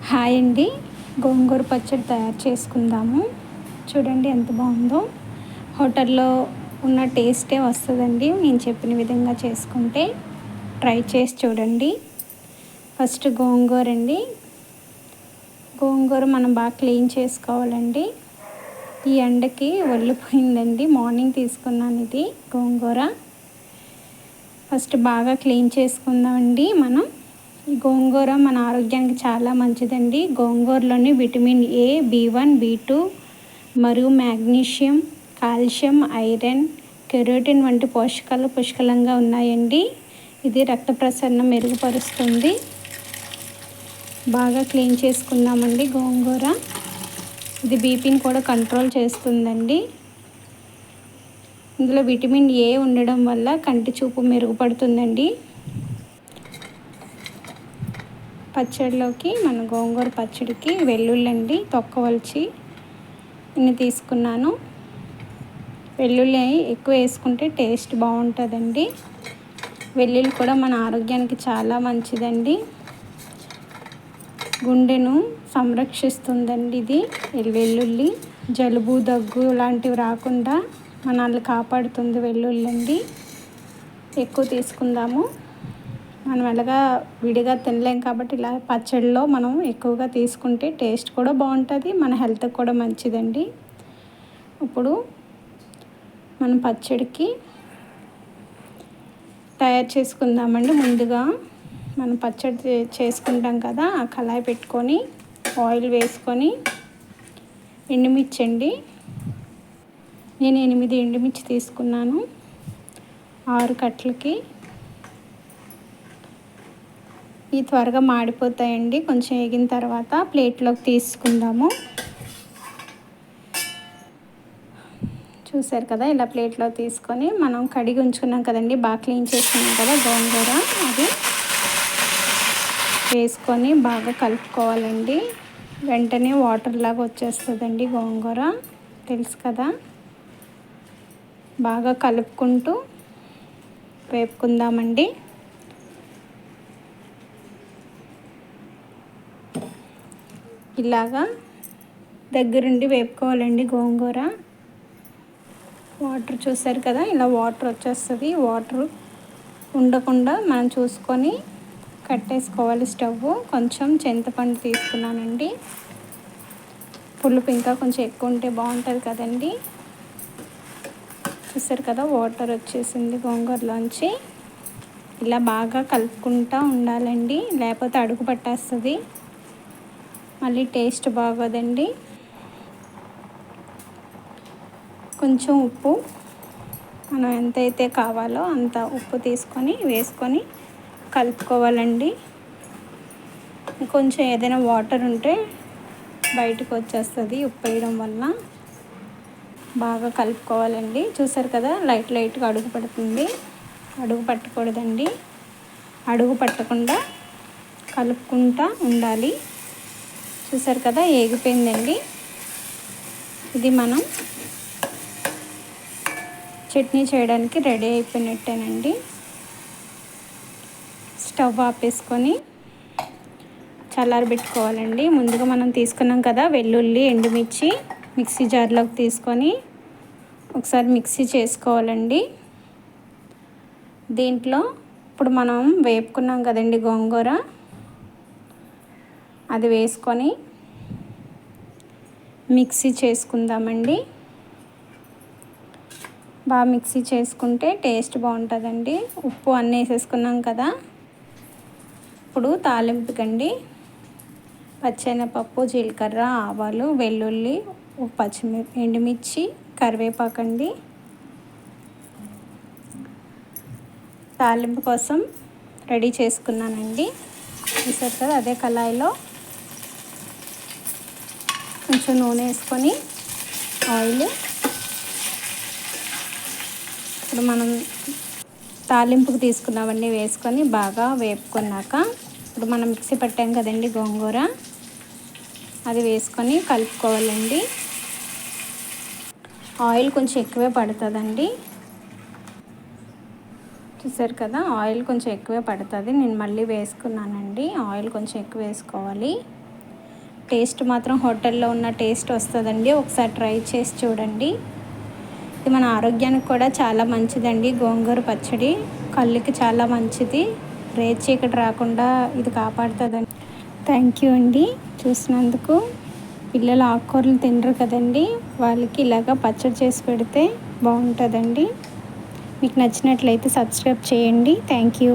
Hi అండి. గోంగూర పచ్చడి తయారు చేసుకుందాము. చూడండి ఎంత బాగుందో. హోటల్లో ఉన్న టేస్టే వస్తుందండి నేను చెప్పిన విధంగా చేసుకుంటే. ట్రై చేసి చూడండి. ఫస్ట్ గోంగూర అండి. గోంగూర మనం బాగా క్లీన్ చేసుకోవాలండి. ఈ ఎండకి ఒళ్ళిపోయిందండి. మార్నింగ్ తీసుకున్నాను ఇది గోంగూర. ఫస్ట్ బాగా క్లీన్ చేసుకుందామండి మనం. ఈ గోంగూర మన ఆరోగ్యానికి చాలా మంచిదండి. గోంగూరలోని విటమిన్ ఏ, B1, B2 మరియు మ్యాగ్నీషియం, కాల్షియం, ఐరన్, కెరోటిన్ వంటి పోషకాలు పుష్కలంగా ఉన్నాయండి. ఇది రక్త ప్రసరణ మెరుగుపరుస్తుంది. బాగా క్లీన్ చేసుకుందామండి గోంగూర. ఇది బీపీని కూడా కంట్రోల్ చేస్తుందండి. ఇందులో విటమిన్ ఏ ఉండడం వల్ల కంటి చూపు మెరుగుపడుతుందండి. పచ్చడిలోకి మన గోంగూర పచ్చడికి వెల్లుల్లి అండి, తొక్క వలిచి ఇన్ని తీసుకున్నాను. వెల్లుల్లి ఎక్కువ వేసుకుంటే టేస్ట్ బాగుంటుందండి. వెల్లుల్లి కూడా మన ఆరోగ్యానికి చాలా మంచిదండి. గుండెను సంరక్షిస్తుందండి ఇది వెల్లుల్లి. జలుబు, దగ్గు లాంటివి రాకుండా మనల్ని కాపాడుతుంది వెల్లుల్లి అండి. ఎక్కువ తీసుకుందాము. మనం ఎలాగా విడిగా తినలేం కాబట్టి ఇలా పచ్చడిలో మనం ఎక్కువగా తీసుకుంటే టేస్ట్ కూడా బాగుంటుంది, మన హెల్త్కి కూడా మంచిదండి. ఇప్పుడు మనం పచ్చడికి తయారు చేసుకుందామండి. ముందుగా మనం పచ్చడి చేసుకుంటాం కదా, ఆ కళాయి పెట్టుకొని ఆయిల్ వేసుకొని ఎండుమిర్చి అండి. నేను 8 ఎండుమిర్చి తీసుకున్నాను 6 కట్టలకి. ఇవి త్వరగా మాడిపోతాయండి. కొంచెం వేగిన తర్వాత ప్లేట్లోకి తీసుకుందాము. చూసారు కదా, ఇలా ప్లేట్లో తీసుకొని మనం కడిగి ఉంచుకున్నాం కదండి, బాగా క్లీన్ చేసుకున్నాం కదా గోంగూర, అది వేసుకొని బాగా కలుపుకోవాలండి. వెంటనే వాటర్ లాగా వచ్చేస్తుందండి గోంగూర, తెలుసు కదా. బాగా కలుపుకుంటూ వేపుకుందామండి. ఇలాగా దగ్గరుండి వేపుకోవాలండి గోంగూర. వాటర్ చూసారు కదా, ఇలా వాటర్ వచ్చేస్తుంది. వాటర్ ఉండకుండా మనం చూసుకొని కట్టేసుకోవాలి స్టవ్. కొంచెం చింతపండు తీసుకున్నానండి. పులుపు ఇంకా కొంచెం ఎక్కువ ఉంటే బాగుంటుంది కదండి. చూసారు కదా, వాటర్ వచ్చేసింది గోంగూరలోంచి. ఇలా బాగా కలుపుకుంటూ ఉండాలండి, లేకపోతే అడుగు పట్టేస్తుంది, మళ్ళీ టేస్ట్ బాగోదండి. కొంచెం ఉప్పు, మనం ఎంతైతే కావాలో అంత ఉప్పు తీసుకొని వేసుకొని కలుపుకోవాలండి. కొంచెం ఏదైనా వాటర్ ఉంటే బయటకు వచ్చేస్తుంది ఉప్పు వేయడం వల్ల. బాగా కలుపుకోవాలండి. చూసారు కదా, లైట్గా అడుగు పడుతుంది. అడుగు పట్టకూడదండి. అడుగు పట్టకుండా కలుపుకుంటూ ఉండాలి. చూసారు కదా, ఏగిపోయిందండి. ఇది మనం చట్నీ చేయడానికి రెడీ అయిపోయినట్టేనండి. స్టవ్ ఆపేసుకొని చల్లారబెట్టుకోవాలండి. ముందుగా మనం తీసుకున్నాం కదా వెల్లుల్లి, ఎండుమిర్చి, మిక్సీ జార్లోకి తీసుకొని ఒకసారి మిక్సీ చేసుకోవాలండి. దీంట్లో ఇప్పుడు మనం వేపుకున్నాం కదండి గోంగూర, అది వేసుకొని మిక్సీ చేసుకుందామండి. బాగా మిక్సీ చేసుకుంటే టేస్ట్ బాగుంటుందండి. ఉప్పు అన్నీ వేసేసుకున్నాం కదా. ఇప్పుడు తాలింపుకండి పచ్చెనపప్పు, జీలకర్ర, ఆవాలు, వెల్లుల్లి, ఎండుమిర్చి, కరివేపాకండి. తాలింపు కోసం రెడీ చేసుకున్నానండి. చూసారు కదా, అదే కళాయిలో కొంచెం నూనె వేసుకొని ఆయిల్, ఇప్పుడు మనం తాలింపుకు తీసుకున్నవన్నీ వేసుకొని బాగా వేపుకున్నాక ఇప్పుడు మనం మిక్సీ పట్టాం కదండి గోంగూర, అది వేసుకొని కలుపుకోవాలండి. ఆయిల్ కొంచెం ఎక్కువే పడుతుందండి. చూసారు కదా, ఆయిల్ కొంచెం ఎక్కువే పడుతుంది. నేను మళ్ళీ వేసుకున్నానండి. ఆయిల్ కొంచెం ఎక్కువ వేసుకోవాలి. టేస్ట్ మాత్రం హోటల్లో ఉన్న టేస్ట్ వస్తుందండి. ఒకసారి ట్రై చేసి చూడండి. ఇది మన ఆరోగ్యానికి కూడా చాలా మంచిదండి. గోంగూర పచ్చడి కళ్ళకి చాలా మంచిది. రేచీకటి రాకుండా ఇది కాపాడుతుందండి. థ్యాంక్ యూ అండి చూసినందుకు. పిల్లలు ఆకుకూరలు తినరు కదండి, వాళ్ళకి ఇలాగ పచ్చడి చేసి పెడితే బాగుంటుందండి. మీకు నచ్చినట్లయితే సబ్స్క్రైబ్ చేయండి. Thank you.